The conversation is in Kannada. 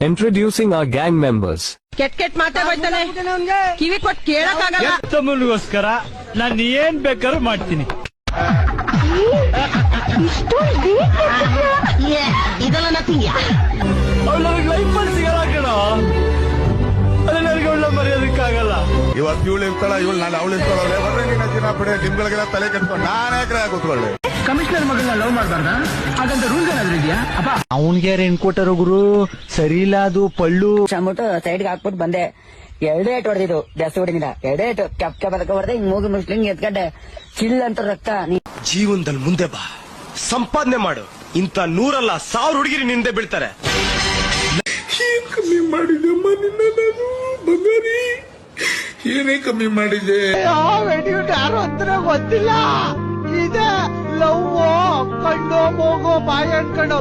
Introducing our gang members. ಕೆಟ್ ಮಾತೇ ಬೈತಾನೆ, ಕಿವಿ ಕೊಟ್ಟು ಕೇಳಕ್ಕಾಗಲ್ಲ. ತಮ್ಮನಿಗೋಸ್ಕರ ನಾನು ಏನ್ ಬೇಕಾದ್ರೂ ಮಾಡ್ತೀನಿ. ಇದೆಲ್ಲ ನಥಿಂಗ್. ಅವ್ಳು ನನಗೆ ಲೈಫಲ್ಲಿ ಸಿಗಲ್ಲ ಕಣ, ಅದು ನನಗೆ ಒಳ್ಳೆ ಮರ್ಯಾದಕ್ಕಾಗಲ್ಲ. ಇವತ್ತು ಇವಳು ಇರ್ತಾಳ, ಇವಳು ನಾನು ಅವಳು ಇರ್ತಾಳೆ. ಬರ್ರೆ ನಿನ್ನ ದಿನ ಬಿಡಿ, ನಿಮ್ಗಳಿಗೆಲ್ಲ ತಲೆ ಕೆಟ್ಕೊಂಡು ನಾನೇ ಕೂತ್ಕೊಳ್ಳಿ. ಕಮಿಷನರ್ ಮಗಳನ್ನ ಲವ್ ಮಾಡಬಾರ್ದ? ಹಾಗಂತ ರೂಲ್ಸ್ ಏನಾದ್ರು ಇದೆಯಾ? ಅಪ್ಪ ಅವನ್ಗೆ ಏನ್ ಕೊಟ್ಟರು ಗುರು, ಸರಿ ಇಲ್ಲ ಅದು ಪಳ್ಳು. ಅಂದ್ಬಿಟ್ಟು ಸೈಡ್ಗೆ ಹಾಕ್ಬಿಟ್ಟು ಬಂದೆ. ಎರಡೇ ಏಟ್ ಹೊಡೆದಿದ್ದು, ಜಾಸ್ತಿ ಹೊಡಿನಿಲ್ಲ. ಎರಡೇ ಏಟು ಕೆಪ್ ಕೆಪ್ ಹೊಡೆದೆ. ಹಿಂಗ್ ಮೂಗಿ ಮುಸ್ಲಿಂಗ್ ಎತ್ಕಂಡೆ, ಚಿಲ್ ಅಂತ ರಕ್ತ. ಜೀವನದಲ್ಲಿ ಮುಂದೆ ಬಾ, ಸಂಪಾದನೆ ಮಾಡು. ಇಂತ 100 ಅಲ್ಲ 1000 ಹುಡುಗಿರಿ ನಿಂದೆ ಬೀಳ್ತಾರೆ. ಏನ್ ಕಮ್ಮಿ ಮಾಡಿದೆಮ್ಮ ನಿನ್ನ ನಾನು ಬಂಗಾರಿ? ಏನೇ ಕಮ್ಮಿ ಮಾಡಿದೆ? ಯಾರು ಅಂತ ಗೊತ್ತಿಲ್ಲ. ಇದೆ ಲವ್, ಕಣ್ಣು ಮೂಗು ಬಾಯಿ ಅನ್ಕೊಂಡು